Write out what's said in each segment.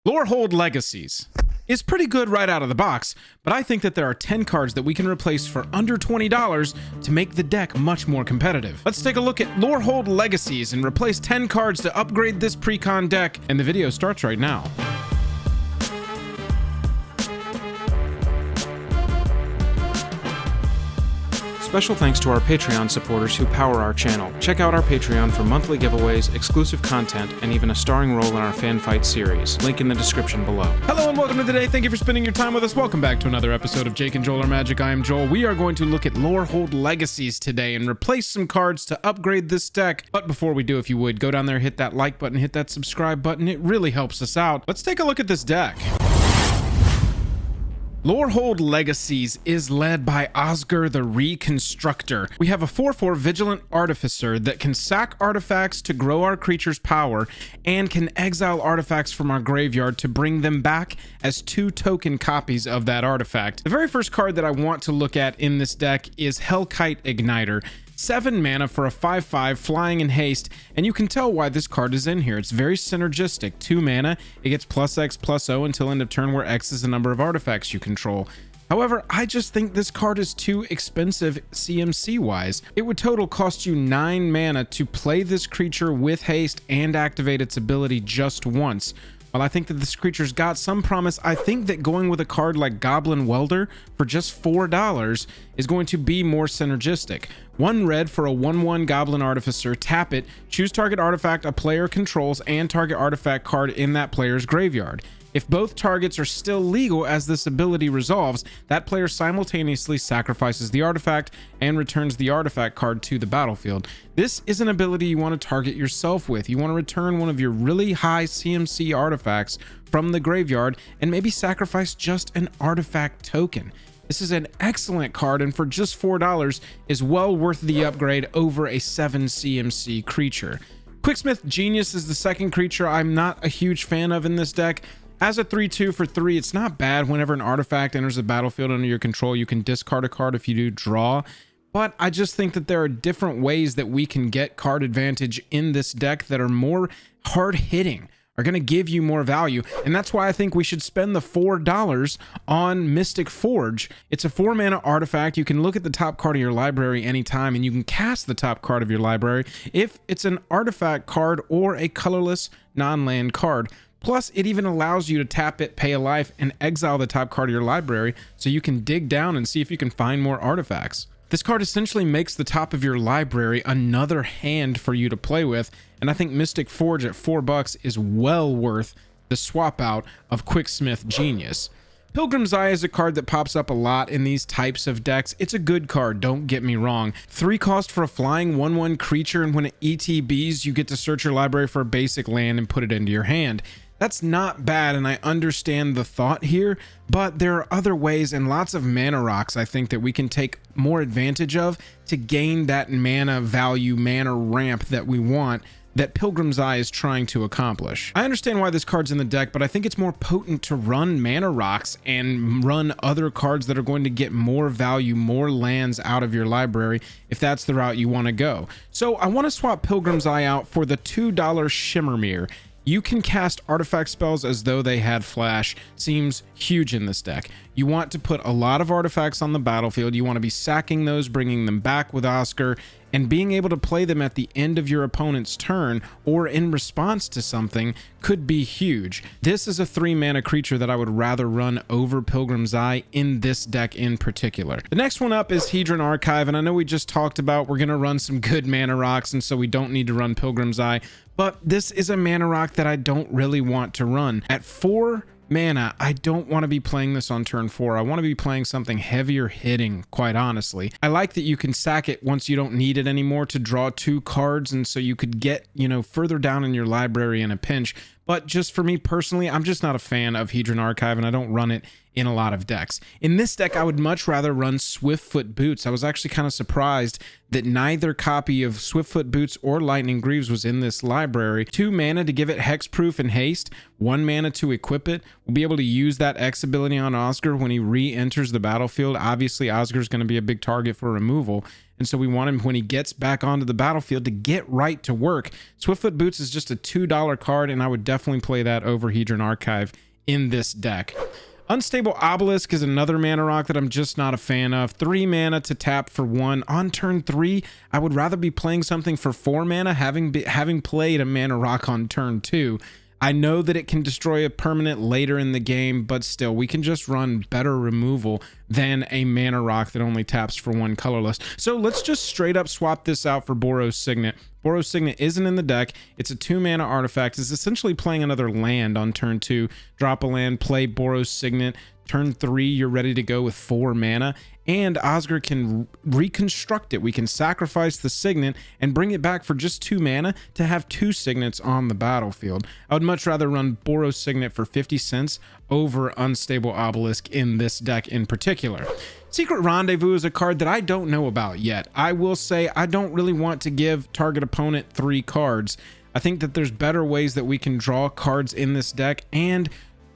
Lorehold Legacies is pretty good right out of the box, but I think that there are 10 cards that we can replace for under $20 to make the deck much more competitive. Let's take a look at Lorehold Legacies and replace 10 cards to upgrade this Precon deck, and the video starts right now. Special thanks to our Patreon supporters who power our channel. Check out our Patreon for monthly giveaways, exclusive content, and even a starring role in our fan fight series. Link in the description below. Hello and welcome to the day. Thank you for spending your time with us. Welcome back to another episode of Jake and Joel Are Magic. I am Joel. We are going to look at Lorehold Legacies today and replace some cards to upgrade this deck. But before we do, if you would, go down there, hit that like button, hit that subscribe button. It really helps us out. Let's take a look at this deck. Lorehold Legacies is led by Osgir the Reconstructor. We have a 4/4 Vigilant Artificer that can sack artifacts to grow our creature's power and can exile artifacts from our graveyard to bring them back as 2 token copies of that artifact. The very first card that I want to look at in this deck is Hellkite Igniter. 7 mana for a 5/5 flying and haste, and you can tell why this card is in here. It's very synergistic. 2 mana, it gets +X/+0 until end of turn, where X is the number of artifacts you control. However, I just think this card is too expensive CMC wise. It would total cost you 9 mana to play this creature with haste and activate its ability just once. While I think that this creature's got some promise, I think that going with a card like Goblin Welder for just $4 is going to be more synergistic. 1 red for a 1/1 Goblin Artificer, tap it, choose target artifact a player controls and target artifact card in that player's graveyard. If both targets are still legal as this ability resolves, that player simultaneously sacrifices the artifact and returns the artifact card to the battlefield. This is an ability you want to target yourself with. You want to return one of your really high CMC artifacts from the graveyard and maybe sacrifice just an artifact token. This is an excellent card, and for just $4 is well worth the upgrade over a 7 CMC creature. Quicksmith Genius is the second creature I'm not a huge fan of in this deck. As a 3/2 for 3, it's not bad. Whenever an artifact enters the battlefield under your control, you can discard a card. If you do, draw. But I just think that there are different ways that we can get card advantage in this deck that are more hard-hitting, are going to give you more value, and that's why I think we should spend the $4 on Mystic Forge. It's a 4 mana artifact. You can look at the top card of your library anytime, and you can cast the top card of your library if it's an artifact card or a colorless non-land card. Plus, it even allows you to tap it, pay a life, and exile the top card of your library so you can dig down and see if you can find more artifacts. This card essentially makes the top of your library another hand for you to play with, and I think Mystic Forge at $4 is well worth the swap out of Quicksmith Genius. Pilgrim's Eye is a card that pops up a lot in these types of decks. It's a good card, don't get me wrong. 3 cost for a flying 1/1 creature, and when it ETBs, you get to search your library for a basic land and put it into your hand. That's not bad, and I understand the thought here, but there are other ways and lots of mana rocks I think that we can take more advantage of to gain that mana value, mana ramp that we want, that Pilgrim's Eye is trying to accomplish. I understand why this card's in the deck, but I think it's more potent to run mana rocks and run other cards that are going to get more value, more lands out of your library, if that's the route you want to go. So I want to swap Pilgrim's Eye out for the $2 Shimmermere. You can cast artifact spells as though they had flash. Seems huge in this deck. You want to put a lot of artifacts on the battlefield. You want to be sacking those, bringing them back with Osgir, and being able to play them at the end of your opponent's turn or in response to something could be huge. This is a 3 mana creature that I would rather run over Pilgrim's Eye in this deck in particular. The next one up is Hedron Archive, and I know we just talked about we're going to run some good mana rocks, and so we don't need to run Pilgrim's Eye, but this is a mana rock that I don't really want to run. At 4 mana, I don't want to be playing this on turn 4. I want to be playing something heavier hitting, quite honestly. I like that you can sack it once you don't need it anymore to draw 2 cards, and so you could get, further down in your library in a pinch. But just for me personally, I'm just not a fan of Hedron Archive, and I don't run it in a lot of decks. In this deck, I would much rather run Swiftfoot Boots. I was actually kind of surprised that neither copy of Swiftfoot Boots or Lightning Greaves was in this library. 2 mana to give it hexproof and haste, 1 mana to equip it. We'll be able to use that X ability on Osgir when he re-enters the battlefield. Obviously, Osgir is going to be a big target for removal, and so we want him when he gets back onto the battlefield to get right to work. Swiftfoot Boots is just a $2 card, and I would definitely play that over Hedron Archive in this deck. Unstable Obelisk is another mana rock that I'm just not a fan of. 3 mana to tap for 1 on turn 3. I would rather be playing something for 4 mana, having played a mana rock on turn 2. I know that it can destroy a permanent later in the game, but still, we can just run better removal than a mana rock that only taps for 1 colorless. So let's just straight up swap this out for Boros Signet. Boros Signet isn't in the deck. It's a 2 mana artifact. It's essentially playing another land on turn 2. Drop a land, play Boros Signet. Turn 3, you're ready to go with 4 mana. And Osgir can reconstruct it. We can sacrifice the Signet and bring it back for just 2 mana to have 2 Signets on the battlefield. I would much rather run Boros Signet for 50 cents over Unstable Obelisk in this deck in particular. Secret Rendezvous is a card that I don't know about yet. I will say I don't really want to give target opponent 3 cards. I think that there's better ways that we can draw cards in this deck and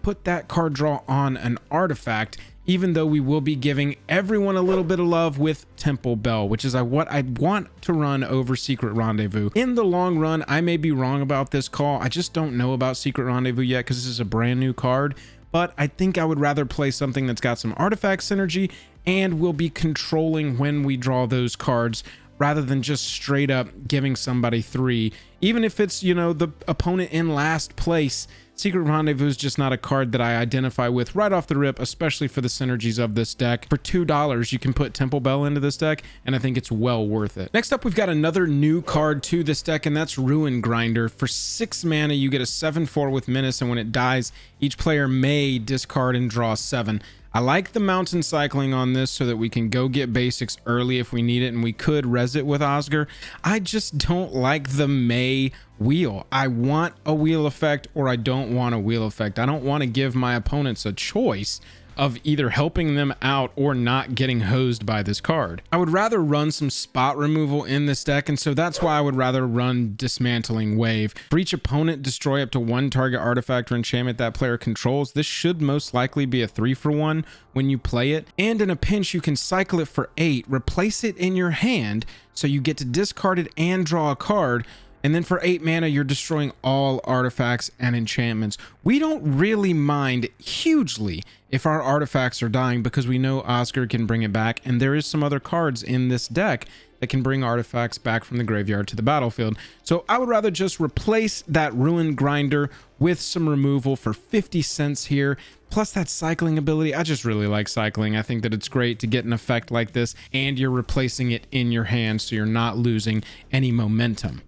put that card draw on an artifact, even though we will be giving everyone a little bit of love with Temple Bell, which is what I want to run over Secret Rendezvous. In the long run, I may be wrong about this call. I just don't know about Secret Rendezvous yet because this is a brand new card, but I think I would rather play something that's got some artifact synergy and will be controlling when we draw those cards rather than just straight up giving somebody 3. Even if it's, you know, the opponent in last place, Secret Rendezvous is just not a card that I identify with right off the rip, especially for the synergies of this deck. For $2, you can put Temple Bell into this deck, and I think it's well worth it. Next up, we've got another new card to this deck, and that's Ruin Grinder. For 6 mana, you get a 7/4 with Menace, and when it dies, each player may discard and draw 7. I like the mountain cycling on this so that we can go get basics early if we need it, and we could res it with Osgir. I just don't like the May wheel. I want a wheel effect or I don't want a wheel effect. I don't want to give my opponents a choice of either helping them out or not getting hosed by this card. I would rather run some spot removal in this deck, and so that's why I would rather run Dismantling Wave. For each opponent, destroy up to 1 target artifact or enchantment that player controls. This should most likely be a 3-for-1 when you play it, and in a pinch you can cycle it for 8, replace it in your hand so you get to discard it and draw a card. And then for 8 mana, you're destroying all artifacts and enchantments. We don't really mind hugely if our artifacts are dying because we know Osgir can bring it back. And there is some other cards in this deck that can bring artifacts back from the graveyard to the battlefield. So I would rather just replace that Ruin Grinder with some removal for 50 cents here. Plus that cycling ability. I just really like cycling. I think that it's great to get an effect like this and you're replacing it in your hand so you're not losing any momentum.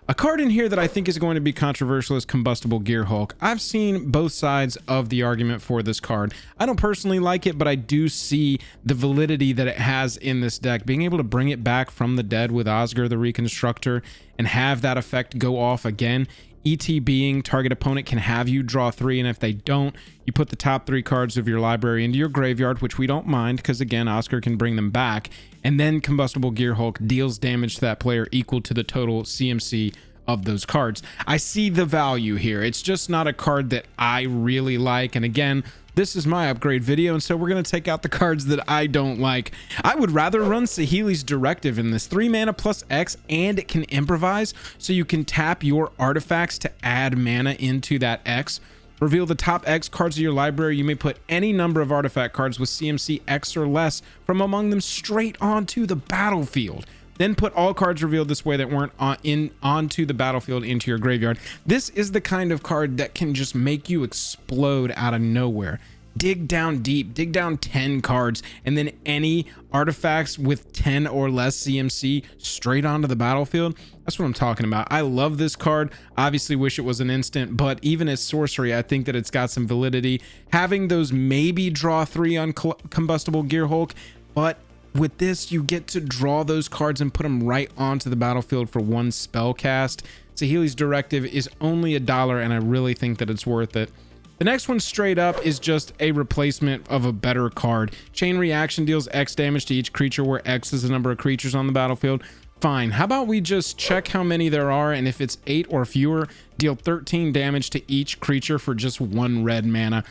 A card in here that I think is going to be controversial is Combustible Gearhulk. I've seen both sides of the argument for this card. I don't personally like it, but I do see the validity that it has in this deck. Being able to bring it back from the dead with Osgir the Reconstructor and have that effect go off again. ET being target opponent can have you draw 3, and if they don't, you put the top 3 cards of your library into your graveyard, which we don't mind because again, Osgir can bring them back, and then Combustible Gearhulk deals damage to that player equal to the total CMC of those cards. I see the value here. It's just not a card that I really like, and again, this is my upgrade video, and so we're going to take out the cards that I don't like. I would rather run Saheeli's Directive in this. 3 mana plus X, and it can improvise, so you can tap your artifacts to add mana into that X. Reveal the top X cards of your library. You may put any number of artifact cards with CMC X or less from among them straight onto the battlefield. Then put all cards revealed this way that weren't onto the battlefield into your graveyard. This is the kind of card that can just make you explode out of nowhere. Dig down deep, dig down 10 cards, and then any artifacts with 10 or less CMC straight onto the battlefield. That's what I'm talking about. I love this card. Obviously wish it was an instant, but even as sorcery, I think that it's got some validity. Having those maybe draw 3 on Combustible Gearhulk, but with this, you get to draw those cards and put them right onto the battlefield for 1 spell cast. Saheeli's Directive is only $1, and I really think that it's worth it. The next one straight up is just a replacement of a better card. Chain Reaction deals X damage to each creature where X is the number of creatures on the battlefield. Fine. How about we just check how many there are, and if it's 8 or fewer, deal 13 damage to each creature for just 1 red mana.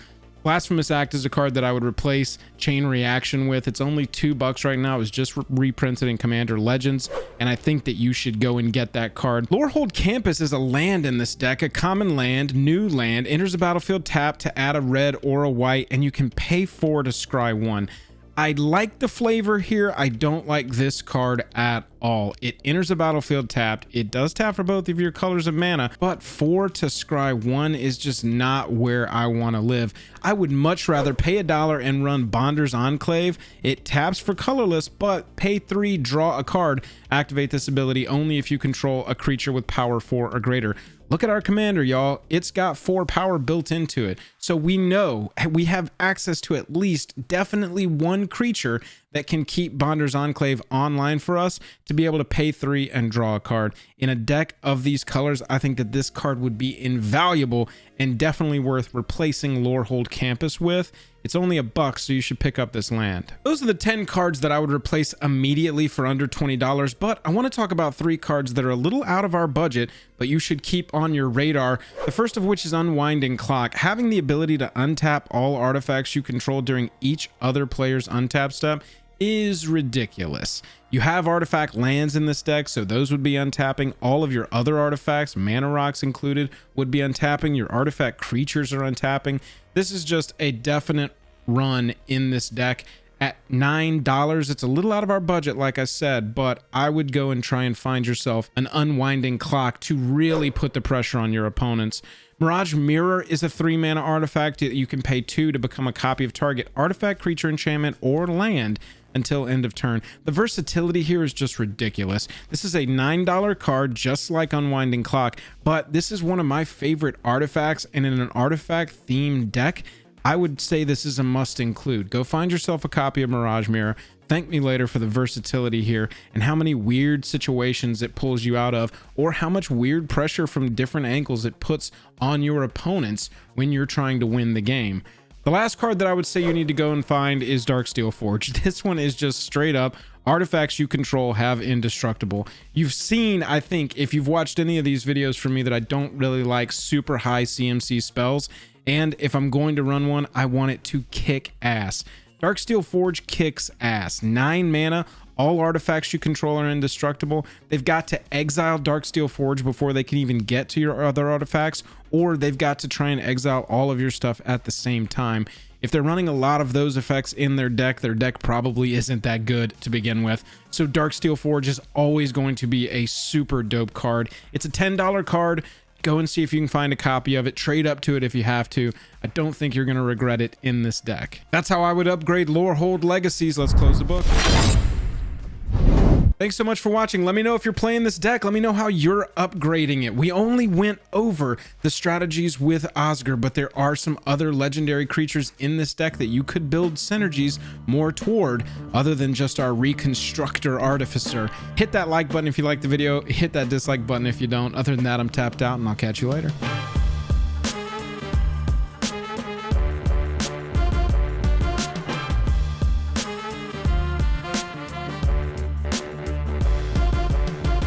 Blasphemous Act is a card that I would replace Chain Reaction with. It's only $2 right now. It was just reprinted in Commander Legends, and I think that you should go and get that card. Lorehold Campus is a land in this deck, a common land, new land, enters the battlefield tapped to add a red or a white, and you can pay 4 to scry 1. I like the flavor here. I don't like this card at all. It enters the battlefield tapped. It does tap for both of your colors of mana, but 4 to scry 1 is just not where I want to live. I would much rather pay $1 and run Bonder's Enclave. It taps for colorless, but pay 3, draw a card. Activate this ability only if you control a creature with power 4 or greater. Look at our commander, y'all. It's got 4 power built into it. So we know we have access to at least definitely 1 creature that can keep Bonder's Enclave online for us to be able to pay 3 and draw a card. In a deck of these colors, I think that this card would be invaluable and definitely worth replacing Lorehold Campus with. It's only $1, so you should pick up this land. Those are the 10 cards that I would replace immediately for under $20, but I want to talk about 3 cards that are a little out of our budget, but you should keep on your radar. The first of which is Unwinding Clock. Having the ability to untap all artifacts you control during each other player's untap step is ridiculous. You have artifact lands in this deck, so those would be untapping. All of your other artifacts, mana rocks included, would be untapping. Your artifact creatures are untapping. This is just a definite run in this deck. At $9, it's a little out of our budget, like I said, but I would go and try and find yourself an Unwinding Clock to really put the pressure on your opponents. Mirage Mirror is a 3-mana artifact that you can pay 2 to become a copy of target artifact, creature, enchantment, or land until end of turn. The versatility here is just ridiculous. This is a $9 card, just like Unwinding Clock, but this is one of my favorite artifacts, and in an artifact themed deck, I would say this is a must include. Go find yourself a copy of Mirage Mirror. Thank me later for the versatility here and how many weird situations it pulls you out of, or how much weird pressure from different angles it puts on your opponents when you're trying to win the game. The last card that I would say you need to go and find is Darksteel Forge. This one is just straight up artifacts you control have indestructible. You've seen, I think, if you've watched any of these videos from me, that I don't really like super high CMC spells. And if I'm going to run one, I want it to kick ass. Darksteel Forge kicks ass. 9 mana. All artifacts you control are indestructible. They've got to exile Darksteel Forge before they can even get to your other artifacts, or they've got to try and exile all of your stuff at the same time. If they're running a lot of those effects in their deck probably isn't that good to begin with. So Darksteel Forge is always going to be a super dope card. It's a $10 card. Go and see if you can find a copy of it. Trade up to it if you have to. I don't think you're going to regret it in this deck. That's how I would upgrade Lorehold Legacies. Let's close the book. Thanks so much for watching. Let me know if you're playing this deck. Let me know how you're upgrading it. We only went over the strategies with Osgir, but there are some other legendary creatures in this deck that you could build synergies more toward, other than just our Reconstructor Artificer. Hit that like button if you liked the video. Hit that dislike button if you don't. Other than that, I'm tapped out, and I'll catch you later.